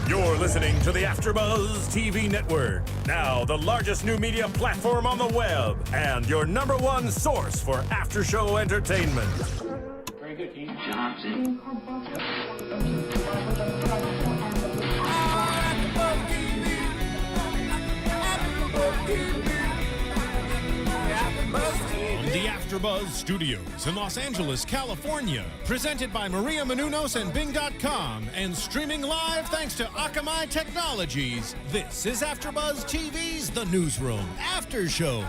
You're listening to the AFTERBUZZ TV Network, now the largest new media platform on the web, and your number one source for after-show entertainment. Very good, Dean. Johnson. The AFTERBUZZ Studios in Los Angeles, California. Presented by Maria Menounos and Bing.com and streaming live thanks to Akamai Technologies. This is AFTERBUZZ TV's The Newsroom After Show.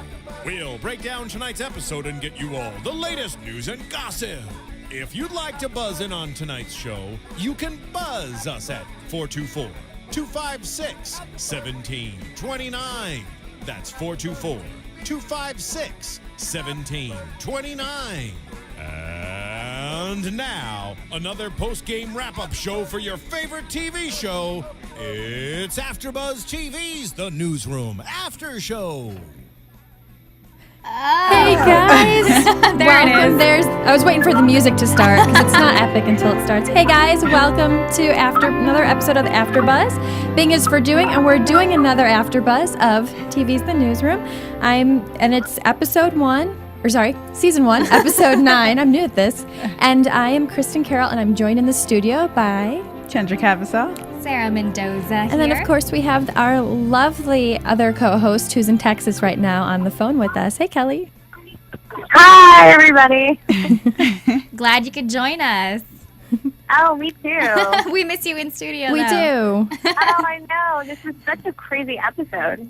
We'll break down tonight's episode and get you all the latest news and gossip. If you'd like to buzz in on tonight's show, you can buzz us at 424-256-1729. That's 424-256-1729. And now, another post-game wrap-up show for your favorite TV show. It's AFTERBUZZ TV's The Newsroom After Show. Hey guys, welcome. I was waiting for the music to start because it's not epic until it starts. Hey guys, welcome to another episode of the AFTERBUZZ. Bing is for doing, and we're doing another AFTERBUZZ of TV's The Newsroom. And it's season 1, episode 9. I'm new at this, and I am Kristin, Carole, and I'm joined in the studio by Kendra, Kabasele, Sarah Mendoza here. And then, of course, we have our lovely other co-host who's in Texas right now on the phone with us. Hey, Kellie. Hi, everybody. Glad you could join us. Oh, me too. We miss you in studio, We do. Oh, I know. This is such a crazy episode.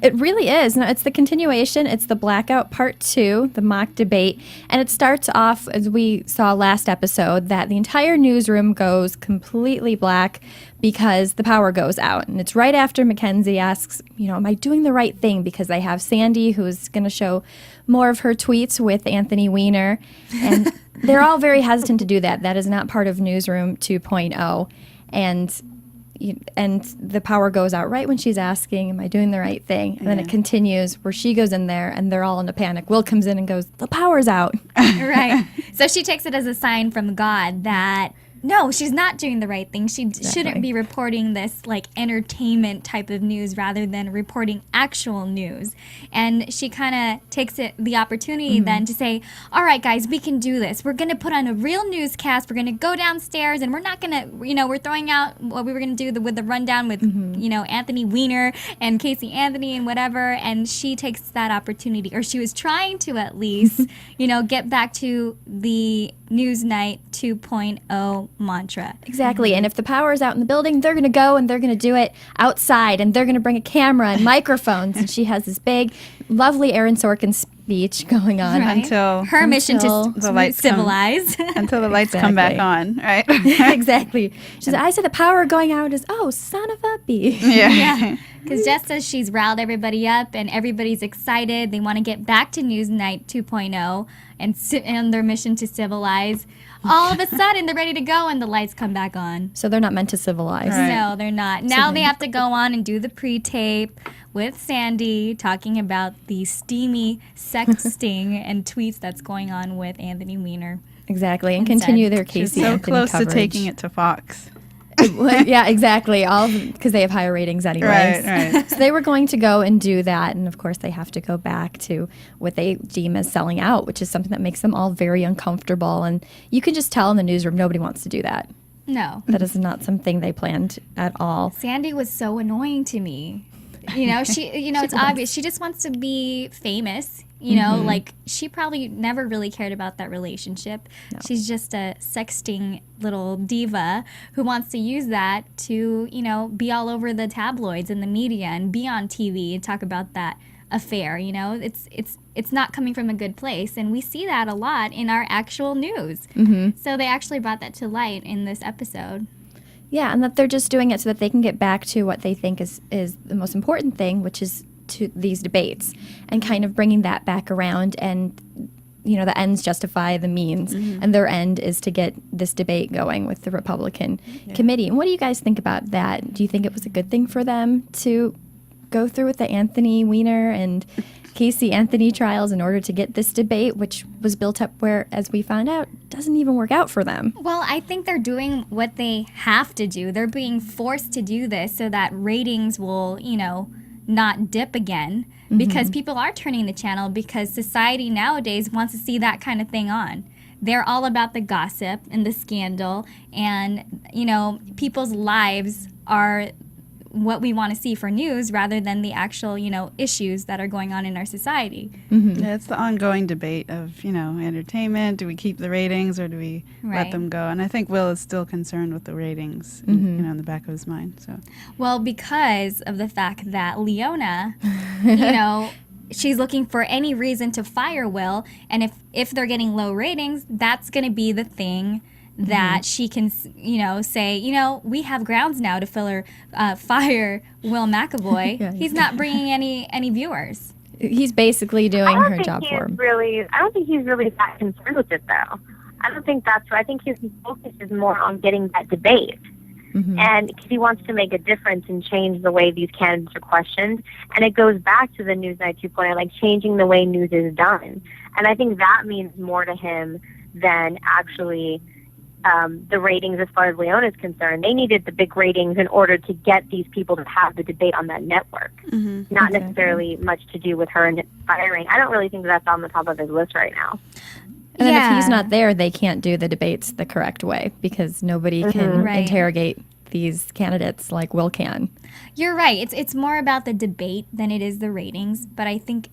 It really is. No, it's the continuation. It's the Blackout Part 2, the mock debate. And it starts off, as we saw last episode, that the entire newsroom goes completely black because the power goes out. And it's right after Mackenzie asks, am I doing the right thing? Because they have Sandy, who's going to show more of her tweets with Anthony Weiner. And they're all very hesitant to do that. That is not part of Newsroom 2.0. And the power goes out right when she's asking, am I doing the right thing? And then it continues where she goes in there and they're all in a panic. Will comes in and goes, the power's out. Right. So she takes it as a sign from God that, no, she's not doing the right thing. She shouldn't be reporting this like entertainment type of news rather than reporting actual news. And she kind of takes the opportunity then to say, all right, guys, we can do this. We're going to put on a real newscast. We're going to go downstairs and we're not going to, we're throwing out what we were going to do with the rundown with, Anthony Weiner and Casey Anthony and whatever. And she takes that opportunity, or she was trying to at least, get back to the Newsnight 2.0 mantra. Exactly. And if the power is out in the building, they're going to go and they're going to do it outside, and they're going to bring a camera and microphones. And she has this big, lovely Aaron Sorkin speech going on. Right. until her mission to the lights civilize. until the lights come back on, right? Exactly. She said, I said the power going out is, oh, son of a bee. Yeah. Because just as she's riled everybody up and everybody's excited, they want to get back to Newsnight 2.0 and their mission to civilize, all of a sudden they're ready to go and the lights come back on. So they're not meant to civilize. Right. No, they're not. Now they have to go on and do the pre-tape with Sandy talking about the steamy sexting and tweets that's going on with Anthony Weiner. Exactly. And continue their Casey So Anthony close coverage. to taking it to Fox. Yeah, exactly. All because they have higher ratings anyways. Right. So they were going to go and do that, and of course they have to go back to what they deem as selling out, which is something that makes them all very uncomfortable. And you can just tell in the newsroom nobody wants to do that. No. That is not something they planned at all. Sandy was so annoying to me. It's obvious. She just wants to be famous. Like she probably never really cared about that relationship. No. She's just a sexting little diva who wants to use that to, be all over the tabloids and the media and be on TV and talk about that affair. It's not coming from a good place, and we see that a lot in our actual news. So they actually brought that to light in this episode. Yeah, and that they're just doing it so that they can get back to what they think is the most important thing, which is to these debates, and kind of bringing that back around. And the ends justify the means, and their end is to get this debate going with the Republican committee. And what do you guys think about that? Do you think it was a good thing for them to go through with the Anthony Weiner and Casey Anthony trials in order to get this debate, which was built up where, as we found out, doesn't even work out for them. Well, I think they're doing what they have to do. They're being forced to do this so that ratings will, not dip again, because people are turning the channel because society nowadays wants to see that kind of thing on. They're all about the gossip and the scandal, and, people's lives are what we want to see for news rather than the actual, issues that are going on in our society. Yeah, it's the ongoing debate of, entertainment. Do we keep the ratings or do we let them go? And I think Will is still concerned with the ratings, in the back of his mind. So, well, because of the fact that Leona, she's looking for any reason to fire Will, and if they're getting low ratings, that's going to be the thing that she can, say, we have grounds now to fire Will McAvoy. Yeah. He's not bringing any viewers. He's basically doing her job for him. I don't think he's really that concerned with it, though. I don't think that's right. I think his focus is more on getting that debate. And because he wants to make a difference and change the way these candidates are questioned. And it goes back to the Newsnight 2.0, like changing the way news is done. And I think that means more to him than actually the ratings as far as Leona is concerned. They needed the big ratings in order to get these people to have the debate on that network. Not necessarily much to do with her and firing. I don't really think that's on the top of his list right now. And then if he's not there, they can't do the debates the correct way because nobody can interrogate these candidates like Will can. You're right. It's more about the debate than it is the ratings. But I think,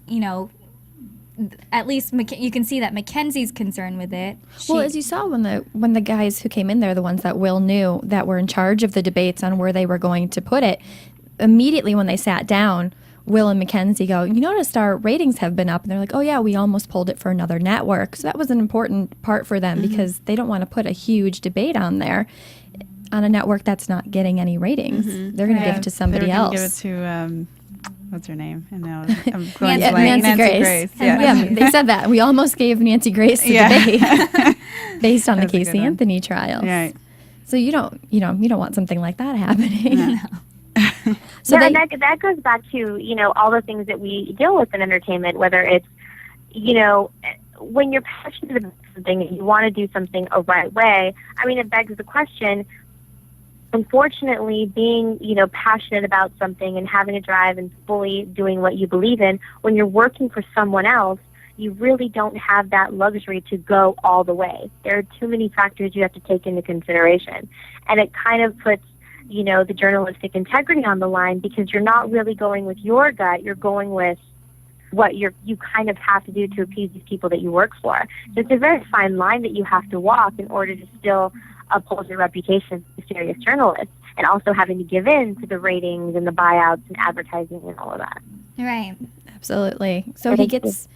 at least you can see that Mackenzie's concerned with it. Well, as you saw when the guys who came in there, the ones that Will knew that were in charge of the debates on where they were going to put it, immediately when they sat down, Will and Mackenzie go, you noticed our ratings have been up. And they're like, oh, yeah, we almost pulled it for another network. So that was an important part for them because they don't want to put a huge debate on there on a network that's not getting any ratings. They're going to give it to somebody else. Give it to... what's her name? And now I'm Nancy Grace. Yeah, they said that. We almost gave Nancy Grace the debate based on the Casey Anthony trials. Right. So you don't want something like that happening. No. So and that goes back to, all the things that we deal with in entertainment, whether it's, when you're passionate about something and you want to do something a right way, I mean, it begs the question, unfortunately, being, passionate about something and having a drive and fully doing what you believe in, when you're working for someone else, you really don't have that luxury to go all the way. There are too many factors you have to take into consideration. And it kind of puts, the journalistic integrity on the line because you're not really going with your gut, you're going with what you kind of have to do to appease these people that you work for. So it's a very fine line that you have to walk in order to still uphold your reputation as a serious journalist, and also having to give in to the ratings and the buyouts and advertising and all of that. Right. Absolutely. So he gets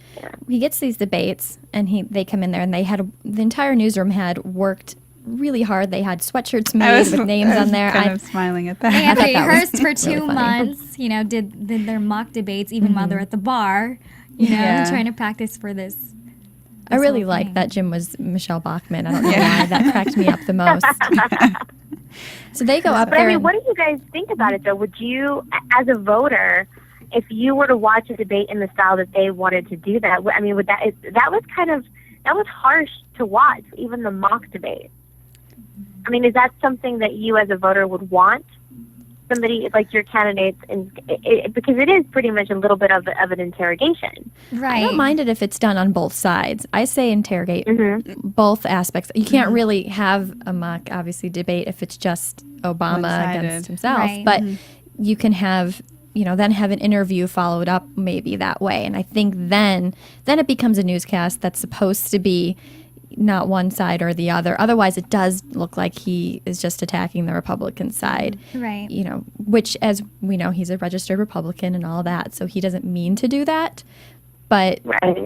these debates, and they come in there, and the entire newsroom had worked really hard. They had sweatshirts made with names on there. Kind of smiling at that. They had rehearsed for 2 months. Did their mock debates even while they're at the bar. Trying to practice for this. I really like that Jim was Michelle Bachmann. I don't know why. That cracked me up the most. So they go up there. But I mean, what do you guys think about it, though? Would you, as a voter, if you were to watch a debate in the style that they wanted to do that, I mean, that was harsh to watch, even the mock debate. I mean, is that something that you as a voter would want? Somebody like your candidates, because it is pretty much a little bit of an interrogation. Right. I don't mind it if it's done on both sides. I say interrogate both aspects. You can't really have a mock, obviously, debate if it's just Obama One-sided. against himself. Right. But you can have, then have an interview followed up maybe that way. And I think then it becomes a newscast that's supposed to be not one side or the other. Otherwise, it does look like he is just attacking the Republican side. Right. Which, as we know, he's a registered Republican and all that, so he doesn't mean to do that. But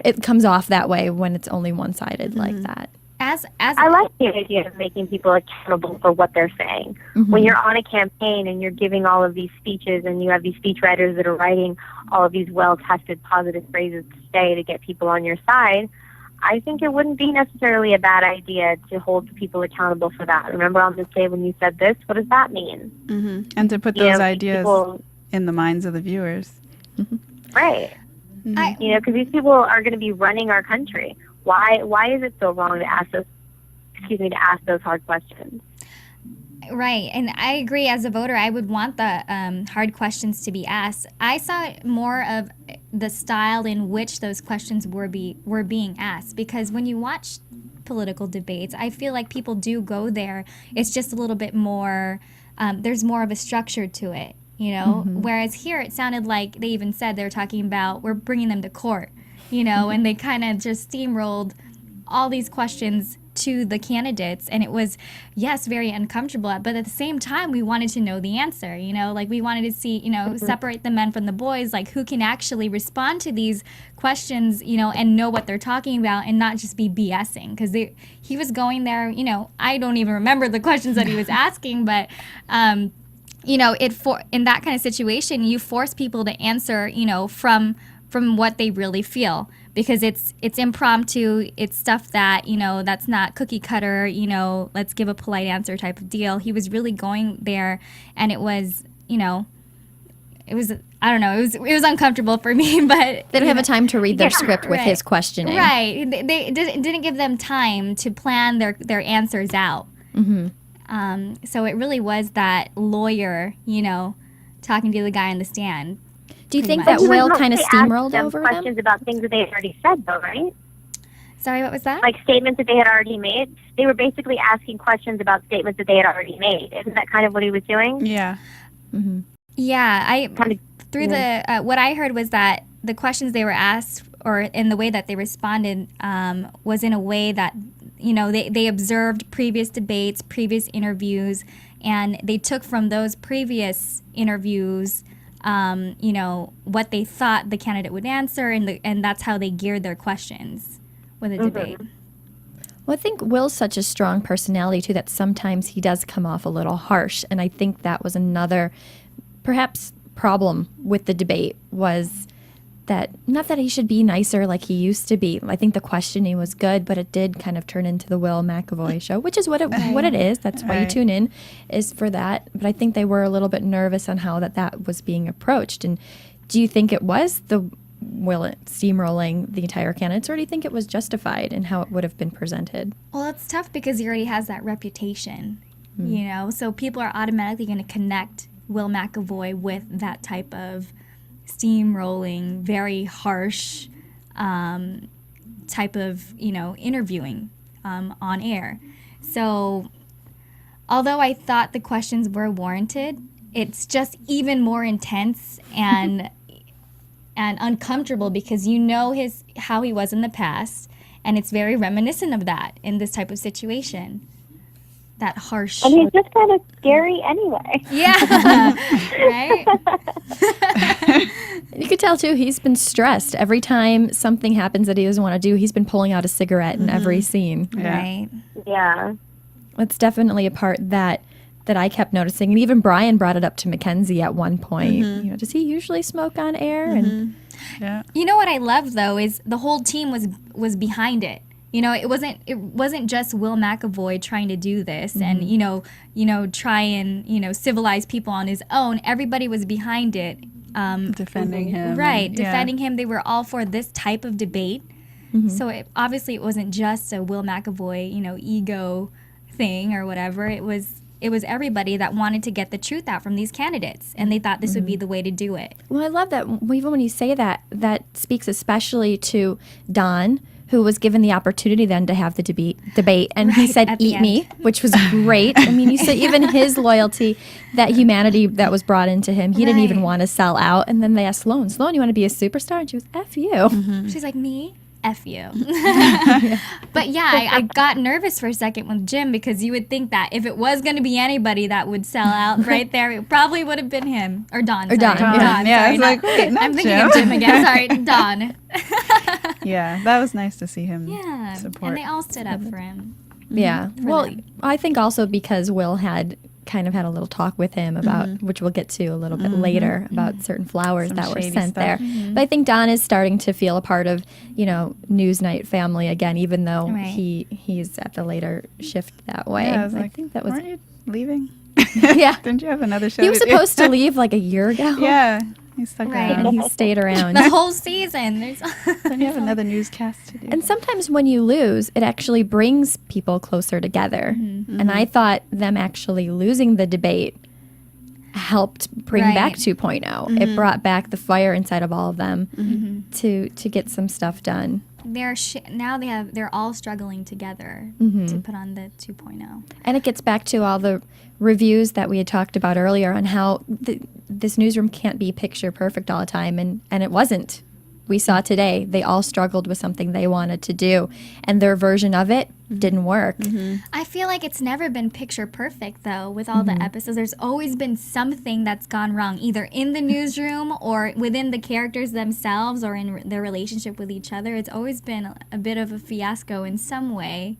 it comes off that way when it's only one-sided like that. I like the idea of making people accountable for what they're saying. When you're on a campaign and you're giving all of these speeches and you have these speechwriters that are writing all of these well-tested positive phrases to say to get people on your side, I think it wouldn't be necessarily a bad idea to hold people accountable for that. Remember on this day when you said this? What does that mean? And to put those ideas in the minds of the viewers. Right. You know, because these people are going to be running our country. Why is it so wrong to ask those hard questions? Right, and I agree. As a voter, I would want the hard questions to be asked. I saw more of the style in which those questions were being asked, because when you watch political debates, I feel like people do go there. It's just a little bit more. There's more of a structure to it, you know. Whereas here, it sounded like they even said they were talking about we're bringing them to court, you know, and they kind of just steamrolled all these questions to the candidates, and it was, yes, very uncomfortable, but at the same time we wanted to know the answer, you know, like we wanted to see, you know, separate the men from the boys, like who can actually respond to these questions, you know, and know what they're talking about and not just be BSing, because he was going there, you know, I don't even remember the questions that he was asking, but you know, in that kind of situation, you force people to answer, you know, from what they really feel, because it's impromptu, it's stuff that, you know, that's not cookie cutter, you know, let's give a polite answer type of deal. He was really going there, and it was, you know, it was, I don't know, it was uncomfortable for me, but They don't have a time to read their script with his questioning. Right. They didn't give them time to plan their answers out. So it really was that lawyer, you know, talking to the guy on the stand. Do you think that Will kind of steamrolled over them? Questions about things that they had already said, though, right? Sorry, what was that? Like statements that they had already made. They were basically asking questions about statements that they had already made. Isn't that kind of what he was doing? Yeah. Yeah, what I heard was that the questions they were asked, or in the way that they responded, was in a way that, you know, they observed previous debates, previous interviews, and they took from those previous interviews, you know, what they thought the candidate would answer, and that's how they geared their questions with a debate. Well, I think Will's such a strong personality, too, that sometimes he does come off a little harsh, and I think that was another, perhaps, problem with the debate, was that, not that he should be nicer like he used to be. I think the questioning was good, but it did kind of turn into the Will McAvoy show, which is what it is. That's why you tune in, is for that. But I think they were a little bit nervous on how that was being approached. And do you think it was the Will steamrolling the entire candidates, or do you think it was justified in how it would have been presented? Well, it's tough because he already has that reputation, you know, so people are automatically going to connect Will McAvoy with that type of steamrolling, very harsh type of, you know, interviewing on air. So although I thought the questions were warranted, it's just even more intense and uncomfortable, because you know how he was in the past, and it's very reminiscent of that in this type of situation. That harsh. And he's just kind of scary anyway. Yeah. Right? You could tell, too, he's been stressed. Every time something happens that he doesn't want to do, he's been pulling out a cigarette in every scene. Yeah. Right. Yeah. It's definitely a part that I kept noticing. And even Brian brought it up to Mackenzie at one point. You know, does he usually smoke on air? And Yeah. You know what I love, though, is the whole team was behind it. You know, it wasn't just Will McAvoy trying to do this and, you know, try and, you know, civilize people on his own. Everybody was behind it. Defending him. Right, defending him. They were all for this type of debate. So obviously it wasn't just a Will McAvoy, you know, ego thing or whatever. It was everybody that wanted to get the truth out from these candidates, and they thought this would be the way to do it. Well, I love that. Even when you say that, that speaks especially to Don, who was given the opportunity then to have the debate, and he said, "Eat me," which was great. I mean, you said even his loyalty, that humanity that was brought into him, he didn't even want to sell out. And then they asked Sloan, you want to be a superstar? And she was, F you. She's like, me? F you. But yeah, I got nervous for a second with Jim, because you would think that if it was going to be anybody that would sell out right there, it probably would have been him. Or Don. Don. Don. Yeah, Sorry, I was like, wait, not I'm thinking Jim. of Jim again. Sorry, Don. Yeah, that was nice to see him Yeah, support. and they all stood up for him. Yeah. Well, them. I think also because Will had kind of had a little talk with him about, which we'll get to a little bit later, about certain flowers Some that were shady sent stuff. there. But I think Don is starting to feel a part of, you know, Newsnight family again, even though he's at the later shift that way. Yeah, I was I like, think that was, weren't you leaving? yeah. Didn't you have another show? He was to do? supposed to leave like a year ago. Yeah. He stuck Right. around. And he stayed around. The whole season. There's Then you have another newscast to do. And sometimes when you lose, it actually brings people closer together. And I thought them actually losing the debate helped bring Right. back 2.0. It brought back the fire inside of all of them to get some stuff done. They're all struggling together to put on the 2.0. And it gets back to all the reviews that we had talked about earlier on how this newsroom can't be picture perfect all the time, and it wasn't. We saw today they all struggled with something they wanted to do, and their version of it didn't work. I feel like it's never been picture perfect, though, with all the episodes. There's always been something that's gone wrong, either in the newsroom or within the characters themselves or in their relationship with each other. It's always been a bit of a fiasco in some way,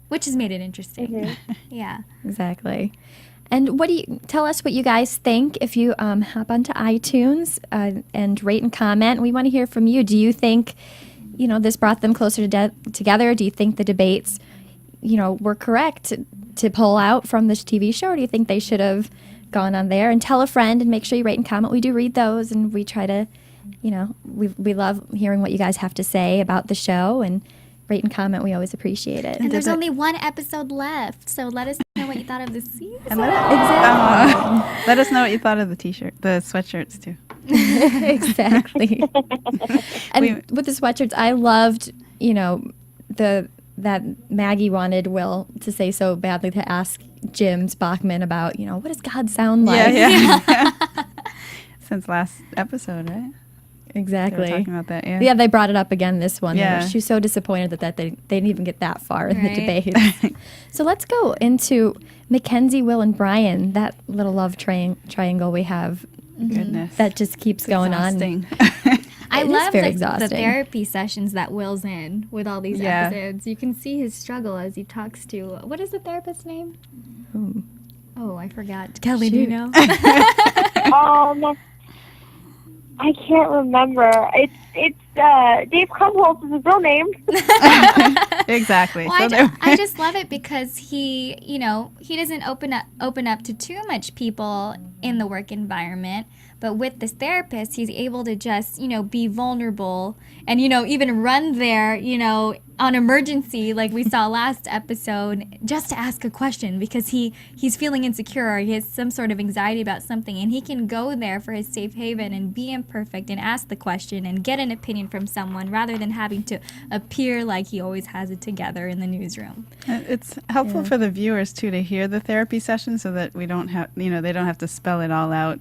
which has made it interesting. Yeah. Exactly. And tell us what you guys think if you hop onto iTunes and rate and comment. We want to hear from you. Do you think, this brought them closer together? Do you think the debates, were correct to pull out from this TV show? Or do you think they should have gone on there? And tell a friend and make sure you rate and comment. We do read those, and we try to, we love hearing what you guys have to say about the show, and rate and comment. We always appreciate it. And there's only one episode left, so let us know what you thought of the season. And Exactly. let us know what you thought of the the sweatshirts too. Exactly. And with the sweatshirts, I loved, that Maggie wanted Will to say so badly to ask Jim Bachman about, what does God sound like? Yeah. Since last episode, right? Exactly. They were talking about that, yeah. Yeah, they brought it up again this one. Yeah. She was so disappointed that they didn't even get that far in the Right. debate. So let's go into Mackenzie, Will, and Brian, that little love triangle we have Goodness. that just keeps going Exhausting. on. I It is love very the exhausting. therapy sessions that Will's in with all these Yeah. episodes. You can see his struggle as he talks to, what is the therapist's name? Oh, I forgot. Kelly, do you know? I can't remember. It's Dave Krumholtz is his real name. Exactly. Well, So I just love it because he doesn't open up to too much people in the work environment. But with this therapist, he's able to just, be vulnerable and, even run there, on emergency, like we saw last episode, just to ask a question because he's feeling insecure or he has some sort of anxiety about something. And he can go there for his safe haven and be imperfect and ask the question and get an opinion from someone rather than having to appear like he always has it together in the newsroom. it's helpful for the viewers too to hear the therapy session so that we don't have, they don't have to spell it all out.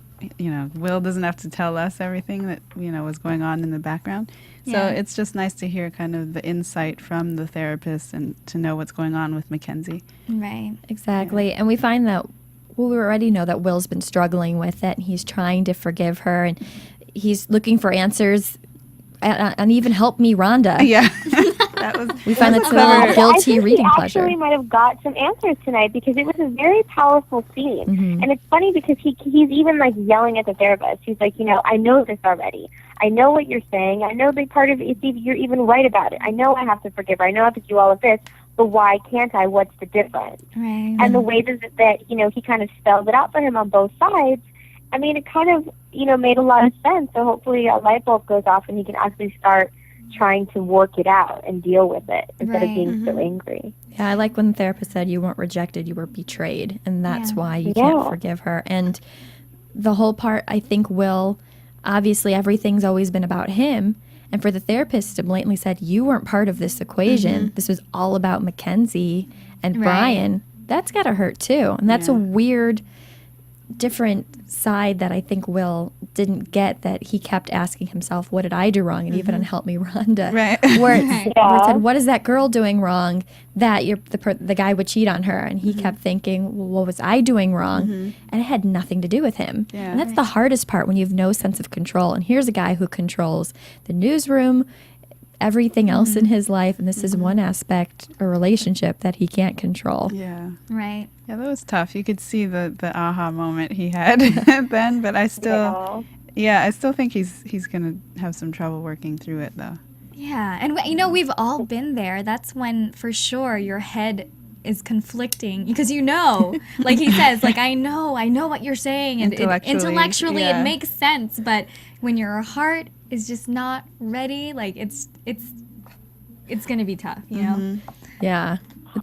Will doesn't have to tell us everything that, was going on in the background. So Yeah. it's just nice to hear kind of the insight from the therapist and to know what's going on with Mackenzie. Right. Exactly. And we find that, we already know that Will's been struggling with it, and he's trying to forgive her, and he's looking for answers, and even help me, Rhonda. Yeah. That was We find that's a I little guilty think reading he pleasure. actually might have got some answers tonight because it was a very powerful scene. And it's funny because he's even like yelling at the therapist. He's like, I know this already. I know what you're saying. I know that part of it, you're even right about it. I know I have to forgive her. I know I have to do all of this. But why can't I? What's the difference? Right. And the way that he kind of spelled it out for him on both sides, I mean, it kind of, made a lot of sense. So hopefully a light bulb goes off and he can actually start trying to work it out and deal with it instead of being so angry. Yeah, I like when the therapist said you weren't rejected, you were betrayed, and that's why you Yeah. can't forgive her. And the whole part, I think, Will, obviously everything's always been about him, and for the therapist to blatantly said, you weren't part of this equation, this was all about Mackenzie and Brian, that's gotta hurt too. And that's a weird, different side that I think Will didn't get, that he kept asking himself, what did I do wrong? And even on Help Me Rhonda, Right. where it said, what is that girl doing wrong that the guy would cheat on her? And he kept thinking, well, what was I doing wrong? And it had nothing to do with him. Yeah. And that's the hardest part, when you have no sense of control. And here's a guy who controls the newsroom, everything else in his life, and this is one aspect, a relationship, that he can't control. Yeah. Right. Yeah, that was tough. You could see the aha moment he had then, but I still think he's going to have some trouble working through it though. Yeah, and we've all been there. That's when, for sure, your head is conflicting because like he says, like I know what you're saying, and intellectually yeah. it makes sense, but when your heart is just not ready, like it's gonna be tough, you know. Yeah.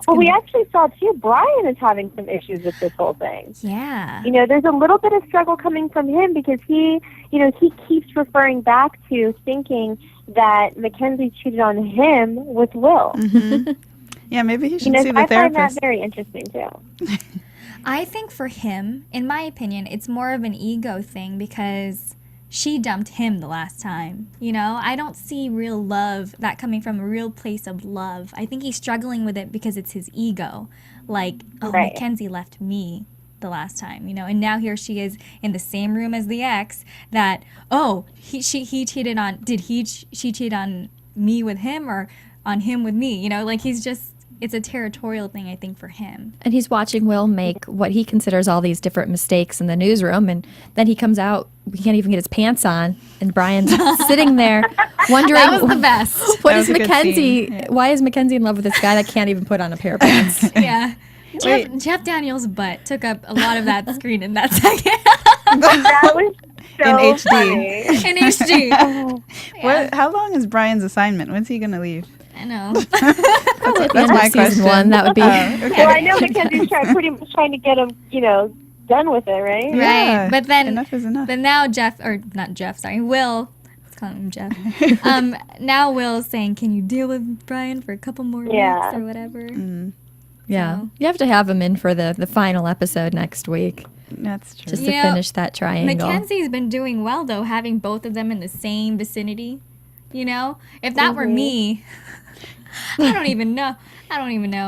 Well, we actually saw too, Brian is having some issues with this whole thing. Yeah. You know, there's a little bit of struggle coming from him because he keeps referring back to thinking that Mackenzie cheated on him with Will. Yeah, maybe he should You know, see so the I find therapist. that very interesting too. I think for him, in my opinion, it's more of an ego thing because she dumped him the last time. You know, I don't see real love, that coming from a real place of love. I think he's struggling with it because it's his ego. Like, oh, Right. Mackenzie left me the last time, you know, and now here she is in the same room as the ex that, oh, he cheated on, she cheat on me with him or on him with me? You know, like he's just, it's a territorial thing, I think, for him. And he's watching Will make what he considers all these different mistakes in the newsroom, and then he comes out, he can't even get his pants on, and Brian's sitting there wondering, That was the best. what That is was a good Mackenzie, scene. Yeah. why is Mackenzie in love with this guy that can't even put on a pair of pants? Yeah. Wait. Jeff Daniels' butt took up a lot of that screen in that second. That was so In HD. funny. In HD. What? How long is Brian's assignment? When's he gonna leave? I know. Probably at the That's end of my season question. one, that would be. Well, I know Mackenzie's pretty much trying to get him, you know, done with it, right? Yeah, Right. But then, enough is enough. But now Will, let's call him Jeff. Now Will's saying, can you deal with Brian for a couple more Yeah. weeks or whatever? Yeah. So- You have to have him in for the final episode next week, That's true. just You to know, finish that triangle. Mackenzie's been doing well, though, having both of them in the same vicinity. You know? If that were me, I don't even know.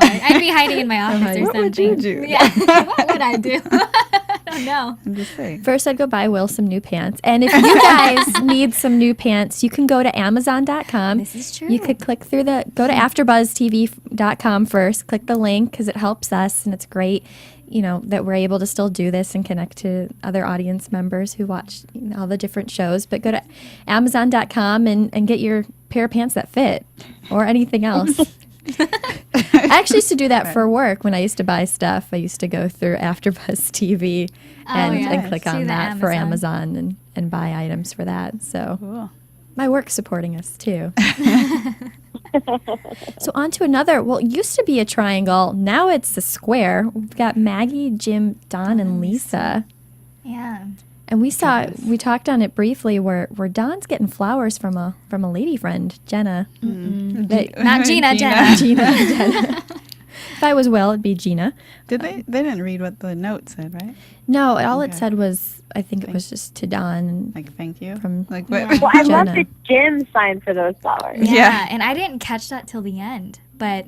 I'd be hiding in my office or What something. would you do? Yeah. What would I do? I don't know. I'm just saying. First, I'd go buy Will some new pants. And if you guys need some new pants, you can go to Amazon.com. This is true. You could go to AfterBuzzTV.com first, click the link because it helps us and it's great, you know, that we're able to still do this and connect to other audience members who watch all the different shows. But go to Amazon.com and get your pair of pants that fit or anything else. I actually used to do that for work when I used to buy stuff. I used to go through AfterBuzz TV and click See on the that for Amazon and buy items for that. So Cool. my work's supporting us too. So on to another. Well, it used to be a triangle. Now it's a square. We've got Maggie, Jim, Don, and Lisa. Yeah. And we talked on it briefly where Don's getting flowers from a lady friend, Jenna. Not Gina, Jenna. Jenna. If I was Will, it'd be Gina. Did they? They didn't read what the note said, right? No, all it Okay. said was, I think it was just to Don. Like, thank you. From- like, Yeah. what? Well, I love Jenna. that Jim signed for those flowers. Yeah. Yeah. And I didn't catch that till the end. But,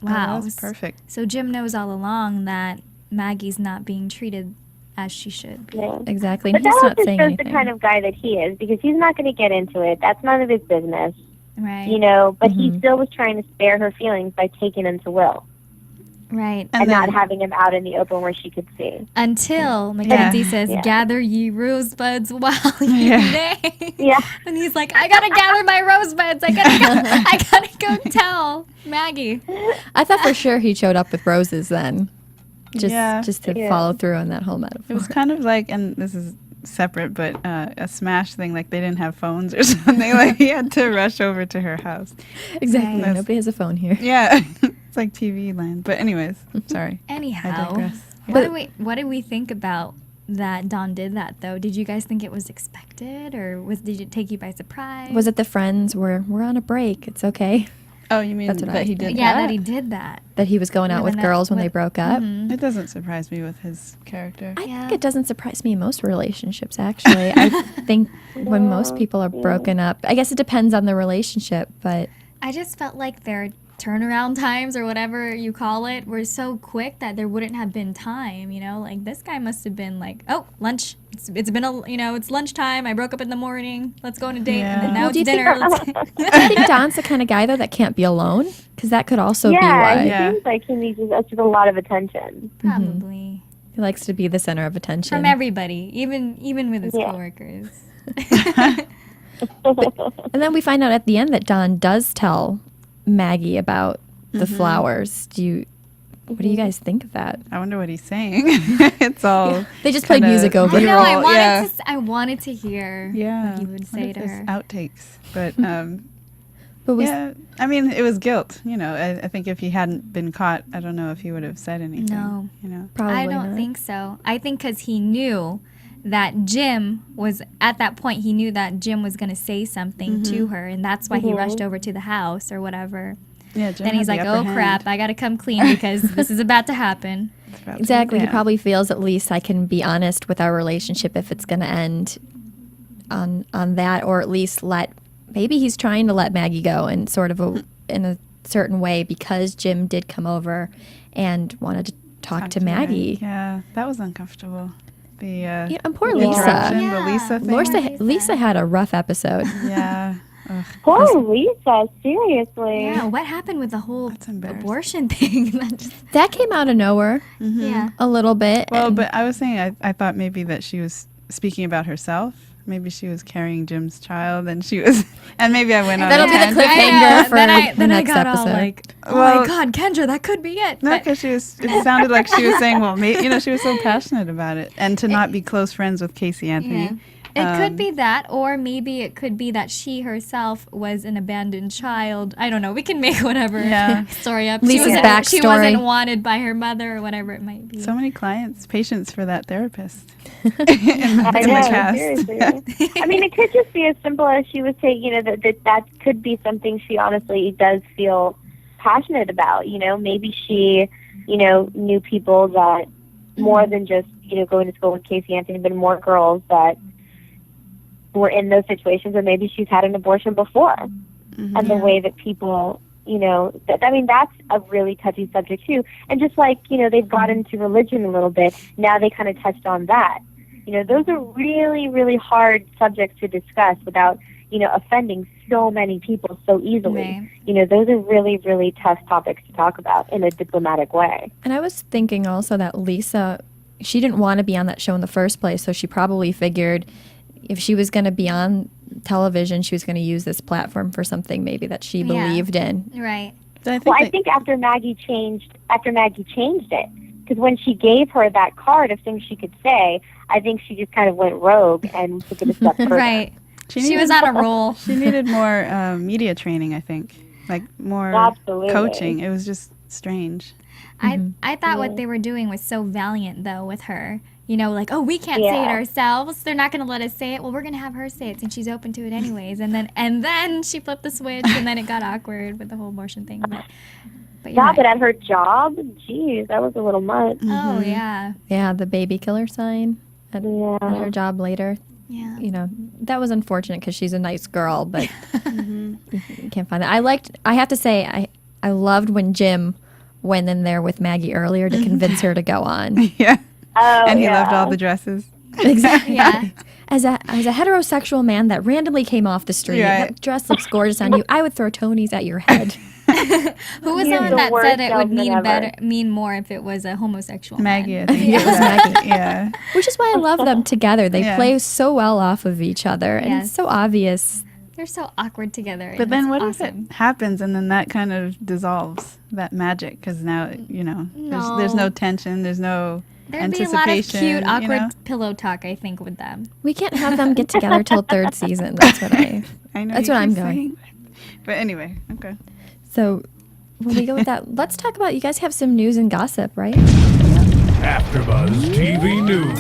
Oh, wow. that was perfect. So Jim knows all along that Maggie's not being treated as she should. Yeah. Exactly. But And that he's not also saying shows anything. the kind of guy that he is because he's not going to get into it. That's none of his business, Right. you know. But he still was trying to spare her feelings by taking him to Will Right. and And not then- having him out in the open where she could see. Until Mackenzie says, Yeah. gather ye rosebuds while ye Yeah. may. Yeah. And he's like, I gotta gather my rosebuds. I gotta go tell Maggie. I thought for sure he showed up with roses then. Yeah. Just to Yeah. follow through on that whole It metaphor. was kind of like, and this is separate, but a Smash thing. Like they didn't have phones or something. Like he had to rush over to her house. Exactly. Right. Nobody has a phone here. Yeah, it's like TV land. But anyways, sorry. I Anyhow, digress. what do we think about that Don did that though? Did you guys think it was expected, or did it take you by surprise? Was it the friends were we're on a break? It's okay. Oh, you mean That's what I that was he did Yeah, that? that he did that. That he was going out with When girls when they with- broke up. It doesn't surprise me with his character. I Yeah. think it doesn't surprise me in most relationships, actually. I think when most people are broken up, I guess it depends on the relationship, but I just felt like their turnaround times or whatever you call it were so quick that there wouldn't have been time, you know? Like this guy must have been like, oh, lunch. It's been it's lunchtime. I broke up in the morning. Let's go on a date. And then Yeah. now Well, do it's you think- dinner. I think Don's the kind of guy, though, that can't be alone, because that could also be Yeah, why he Yeah. seems like he needs just a lot of attention. Probably. he likes to be the center of attention. From everybody, even with his Yeah. coworkers. And then we find out at the end that Don does tell Maggie about the flowers. Do you What do you guys think of that? I wonder what he's saying. It's all. They just played kinda music over I it. know. B-roll, I wanted to hear what he would say to her. Outtakes, but But we yeah. I mean, it was guilt. You know, I think if he hadn't been caught, I don't know if he would have said anything. No. You know. probably I don't not. think so. I think because he knew that Jim was, at that point, he knew that Jim was going to say something to her, and that's why he rushed over to the house or whatever. Yeah. Jim Then he's had like, the oh upper crap, hand. I got to come clean because this is about to happen. It's about to Exactly. go He down. probably feels at least I can be honest with our relationship if it's going to end on that, or at least maybe he's trying to let Maggie go in sort of in a certain way because Jim did come over and wanted to talk to Maggie. Yeah, that was uncomfortable. The Yeah, and poor the Lisa. interruption, Yeah. the Lisa thing. Lisa had a rough episode. Yeah. Ugh. Poor Lisa, seriously. Yeah, what happened with the whole That's embarrassing. abortion thing? That just- That came out of nowhere Yeah. a little bit. Well, and- but I was saying I thought maybe that she was speaking about herself. Maybe she was carrying Jim's child, and she was, and maybe I went on. That'll a be the tangent. cliffhanger for then I the next got all episode. like, oh Well- my God, Kendra, that could be it. No, But- because it sounded like she was saying, well, maybe, she was so passionate about it, and to not be close friends with Casey Anthony. Yeah. It could be that, or maybe it could be that she herself was an abandoned child. I don't know. We can make whatever Yeah. story up. Lisa's She backstory. wasn't wanted by her mother or whatever it might be. So many patients for that therapist. I in the know, cast. seriously. I mean, it could just be as simple as she was saying, that could be something she honestly does feel passionate about. Maybe she, knew people that more than just, going to school with Casey Anthony, but more girls that were in those situations, or maybe she's had an abortion before. And the way that people, that's a really touchy subject too. And just like, they've got into religion a little bit, now they kind of touched on that. Those are really, really hard subjects to discuss without, offending so many people so easily. Right. Those are really, really tough topics to talk about in a diplomatic way. And I was thinking also that Lisa, she didn't want to be on that show in the first place, so she probably figured if she was going to be on television, she was going to use this platform for something maybe that she believed in. Right. I think after Maggie changed it, because when she gave her that card of things she could say, I think she just kind of went rogue and took it a step further. Right. She was on a roll. She needed more media training, I think, like more Absolutely. coaching. It was just strange. I thought what they were doing was so valiant, though, with her. Like, oh, we can't say it Yeah. ourselves. They're not going to let us say it. Well, we're going to have her say it since she's open to it anyways. And then she flipped the switch, and then it got awkward with the whole abortion thing. But you're Yeah, right. but at her job, geez, that was a little much. Oh, yeah. Yeah, the baby killer sign at her job later. Yeah. That was unfortunate because she's a nice girl, but you can't find that. I have to say, I loved when Jim went in there with Maggie earlier to convince her to go on. Yeah. Oh, And he yeah. loved all the dresses. Exactly. Yeah. As a heterosexual man that randomly came off the street, Right. that dress looks gorgeous on you. I would throw Tonys at your head. Who was You're the one the that worst said it would salesman ever. mean more if it was a homosexual Maggie, I man? think. It was Maggie. Yeah. Which is why I love them together. They Yeah. play so well off of each other, and Yes. it's so obvious. They're so awkward together. But and then it's what awesome. if it happens and then that kind of dissolves that magic? Because now, there's no tension, there's no There'd be a lot of anticipation. cute, awkward You know? pillow talk, I think, with them. We can't have them get together till third season. That's what I. I know That's you what I'm keep going. saying. But anyway, okay. So when we go with that, let's talk about. You guys have some news and gossip, right? AfterBuzz TV News.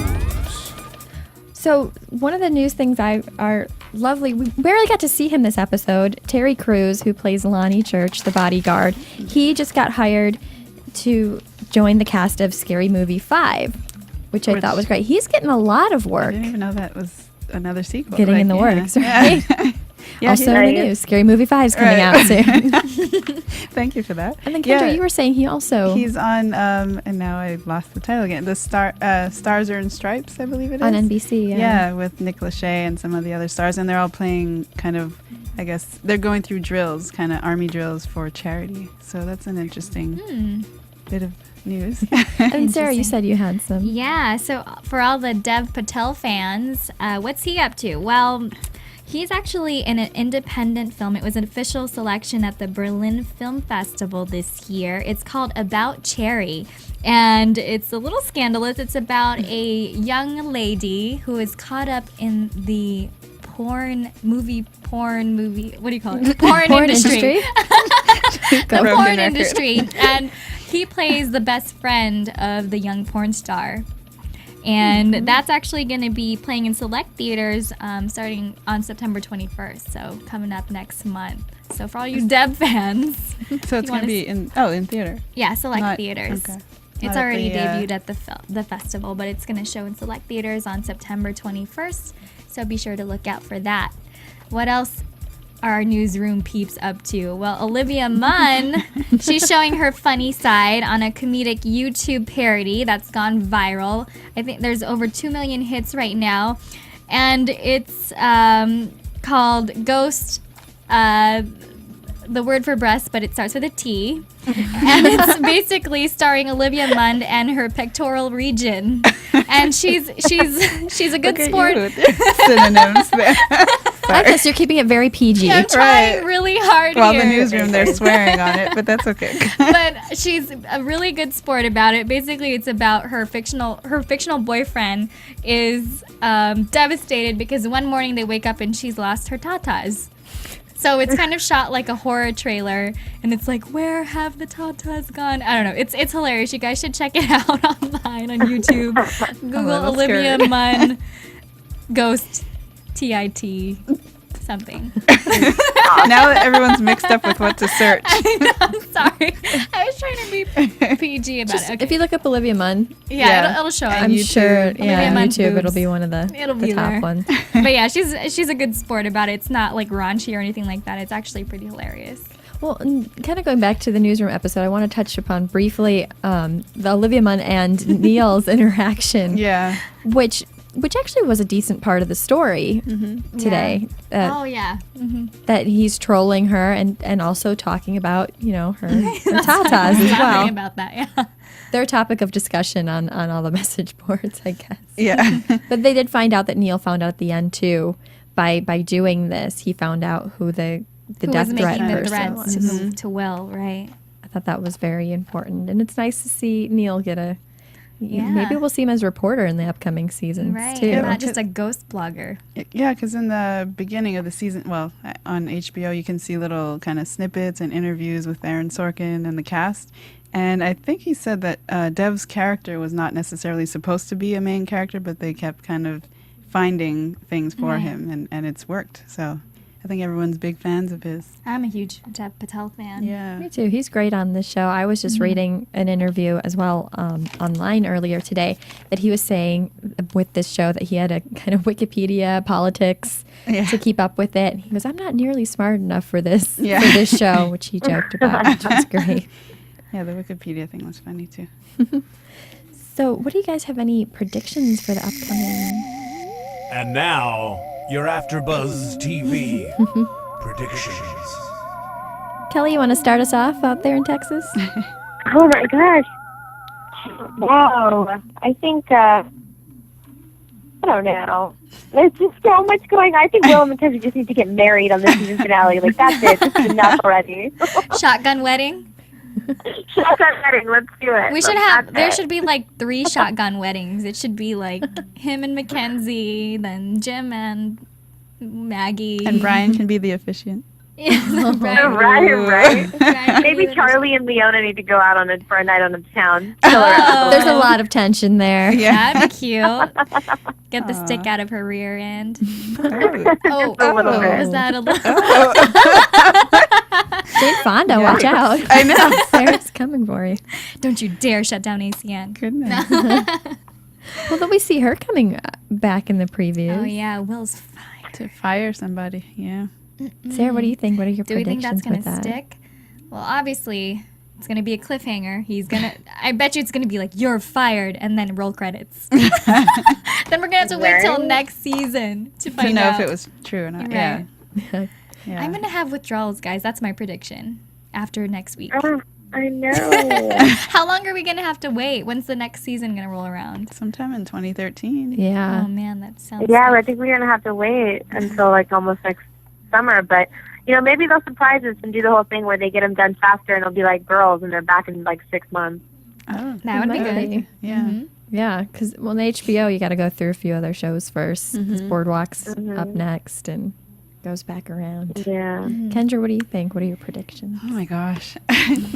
So one of the news things are lovely. We barely got to see him this episode. Terry Crews, who plays Lonnie Church, the bodyguard, he just got hired to join the cast of Scary Movie 5, which I thought was great. He's getting a lot I of work. didn't even know that was another sequel. Getting in the yeah. works, right? Yeah, Also in the right. news, Scary Movie 5 is coming Right. out soon. Thank you for that. And then Kendra, you were saying he also He's on, and now I lost the title again. The Stars Are in Stripes, I believe it is. on NBC. Yeah, with Nick Lachey and some of the other stars, and they're all playing kind of, I guess, they're going through drills, kind of army drills for charity. So that's an interesting bit of news. And Sarah, you said you had some. Yeah, so for all the Dev Patel fans, what's he up to? Well, He's actually in an independent film. It was an official selection at the Berlin Film Festival this year. It's called About Cherry, and it's a little scandalous. It's about a young lady who is caught up in the movie, what do you call it? Porn industry. The porn industry. And he plays the best friend of the young porn star. And that's actually going to be playing in select theaters starting on September 21st, so coming up next month. So for all you Deb fans. So it's going to be in theater. Yeah, select theaters. Okay. It's already debuted at the festival, but it's going to show in select theaters on September 21st, so be sure to look out for that. What else are our newsroom peeps up to? Well, Olivia Munn, she's showing her funny side on a comedic YouTube parody that's gone viral. I think there's over 2 million hits right now, and it's called Ghost, the word for breast, but it starts with a T. And it's basically starring Olivia Munn and her pectoral region. And she's a good sport. Synonyms there. I guess you're keeping it very PG. Yeah, I'm trying really hard Well, here. the newsroom, they're swearing on it, but that's okay. But she's a really good sport about it. Basically, it's about her fictional boyfriend is devastated because one morning they wake up and she's lost her tatas. So it's kind of shot like a horror trailer, and it's like, where have the tatas gone? I don't know. It's hilarious. You guys should check it out online on YouTube. Google Olivia Munn Ghost TIT something. Now that everyone's mixed up with what to search. I know, I'm sorry. I was trying to be PG about it. Okay. If you look up Olivia Munn, It'll show up. I'm sure. Olivia Yeah, on Munn YouTube, boobs. it'll be one of the top there. ones. But yeah, she's a good sport about it. It's not like raunchy or anything like that. It's actually pretty hilarious. Well, kind of going back to the newsroom episode, I want to touch upon briefly the Olivia Munn and Neal's interaction. Yeah. Which actually was a decent part of the story today. Oh yeah. That he's trolling her and also talking about, her tatas as well. Laughing about that, yeah. They're a topic of discussion on all the message boards, I guess. Yeah. But they did find out that Neal found out at the end too. By doing this, he found out who the death was threat making the person threats was. to move to Will, right? I thought that was very important, and it's nice to see Neal get a. Yeah. Maybe we'll see him as a reporter in the upcoming seasons Right, too. and not just a ghost blogger. Yeah, because in the beginning of the season, well, on HBO, you can see little kind of snippets and interviews with Aaron Sorkin and the cast. And I think he said that Dev's character was not necessarily supposed to be a main character, but they kept kind of finding things for him, and it's worked. So I think everyone's big fans of his. I'm a huge Dev Patel fan. Yeah. Me too. He's great on this show. I was just reading an interview as well online earlier today that he was saying with this show that he had a kind of Wikipedia politics to keep up with it. He goes, I'm not nearly smart enough for this show, which he joked about, which was great. Yeah, the Wikipedia thing was funny too. So what do you guys have any predictions for the upcoming? And now, your AfterBuzz TV predictions. Kelly, you want to start us off out there in Texas? Oh my gosh. Wow. I think, I don't know. There's just so much going on. I think Will and Mackenzie just need to get married on the season finale. Like, that's it. This is enough already. Shotgun wedding. Shotgun wedding. Let's do it. We should there should be like 3 shotgun weddings. It should be like him and Mackenzie, then Jim and Maggie. And Brian can be the officiant. Right. Maybe Charlie and Leona need to go out for a night on the town. There's a lot of tension there. Yeah, that'd be cute. Get the stick out of her rear end. A little bit. Is that a little? Jane Fonda, watch out. I know. Sarah's coming for you. Don't you dare shut down ACN. Goodness. Well, then we see her coming back in the previews. Oh yeah, Will's fine. To fire somebody, yeah. Sarah, what do you think? What are your Do we think predictions that's with gonna that? stick? Well, obviously, it's gonna be a cliffhanger. I bet you it's gonna be like, you're fired, and then roll credits. Then we're gonna have to wait till next season to find know out if it was true or not. Right. Yeah. I'm gonna have withdrawals, guys. That's my prediction after next week. I know. How long are we going to have to wait? When's the next season going to roll around? Sometime in 2013. Yeah. Oh, man, that sounds Yeah, I think we're going to have to wait until like almost next summer. But, maybe they'll surprise us and do the whole thing where they get them done faster and it'll be like Girls and they're back in like 6 months. Oh, That would be might good. be. yeah. Mm-hmm. Yeah, because, well, in HBO, you got to go through a few other shows first. 'Cause Boardwalk's up next and goes back around. Yeah. Kendra, what do you think? What are your predictions? Oh my gosh.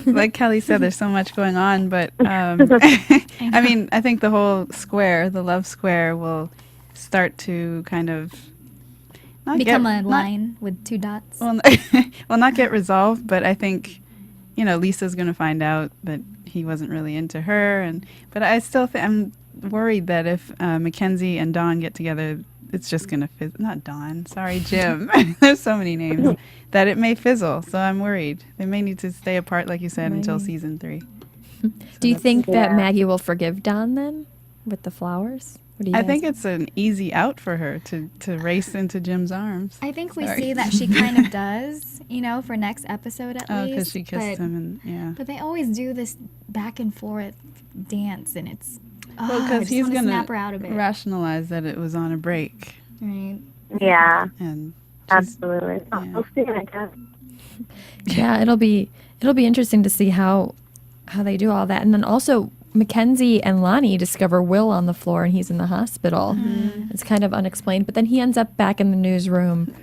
Like Kelly said, there's so much going on, but I mean, I think the whole square, the love square, will start to kind of Become a line with 2 dots. Well, not get resolved, but I think, Lisa's going to find out that he wasn't really into her, but I still I'm worried that if Mackenzie and Dawn get together, it's just going to fizzle. Not Dawn, sorry, Jim. There's so many names that it may fizzle. So I'm worried. They may need to stay apart, like you said, until season 3. Do you think that Maggie will forgive Dawn then with the flowers? What do you I guys think it's an easy out for her to race into Jim's arms. I think we Sorry. see that she kind of does, for next episode at least. Because she kissed him, and But they always do this back and forth dance, and it's Well, I because just he's wanna going snap her out of to it. rationalize that it was on a break, Right. Yeah, and absolutely. yeah. We'll see, I guess. Yeah, it'll be interesting to see how they do all that. And then also Mackenzie and Lonnie discover Will on the floor and he's in the hospital. It's kind of unexplained, but then he ends up back in the newsroom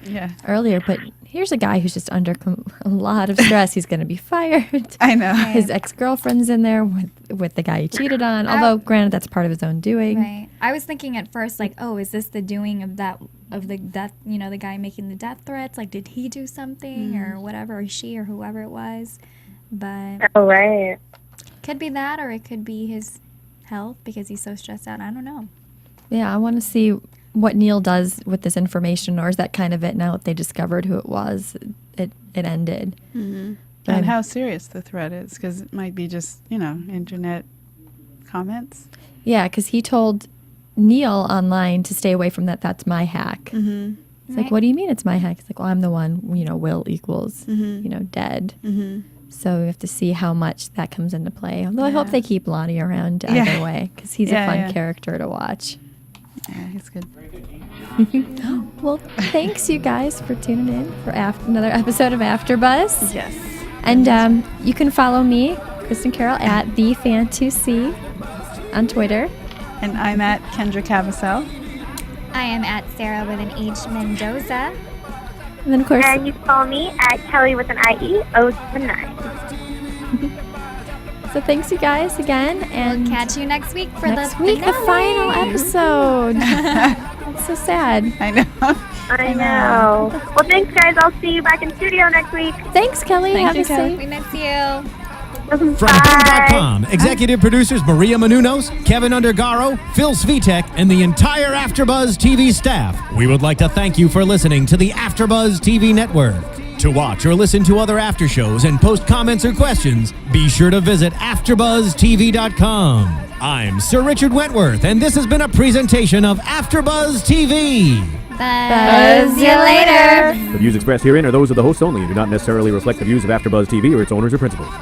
earlier. But here's a guy who's just under a lot of stress. He's going to be fired. I know. His ex-girlfriend's in there with the guy he cheated on, although granted that's part of his own doing. Right. I was thinking at first, like, oh, is this the doing of the death, the guy making the death threats? Like, did he do something or whatever, or she or whoever it was? But Oh, right. could be that, or it could be his health because he's so stressed out. I don't know. Yeah, I want to see what Neal does with this information, or is that kind of it now that they discovered who it was? It ended. But And how serious the threat is, because it might be just, internet comments. Yeah, because he told Neal online to stay away from that. That's my hack. It's like, what do you mean it's my hack? It's like, well, I'm the one, Will equals, dead. So we have to see how much that comes into play. Although I hope they keep Lonnie around either way, because he's a fun character to watch. Yeah, he's good. Well, thanks you guys for tuning in for another episode of AfterBuzz. Yes. And you can follow me, Kristin Carole, at TheFan2C on Twitter. And I'm at Kendra Kabasele. I am at Sarah with an H Mendoza. And then, of course, And you can follow me at Kelly with an IE079. so thanks you guys again. And Catch you next week for next the week, the finale. final episode. That's so sad. I know. I know. Well, thanks, guys. I'll see you back in studio next week. Thanks, Kelly. Thank Have you, a Kelly. safe. We miss you. From Bye. Bing.com, executive producers Maria Menounos, Kevin Undergaro, Phil Svitek, and the entire AfterBuzz TV staff. We would like to thank you for listening to the AfterBuzz TV network. To watch or listen to other after shows and post comments or questions, be sure to visit AfterBuzzTV.com. I'm Sir Richard Wentworth, and this has been a presentation of AfterBuzz TV. Buzz you later. The views expressed herein are those of the hosts only and do not necessarily reflect the views of AfterBuzz TV or its owners or principals.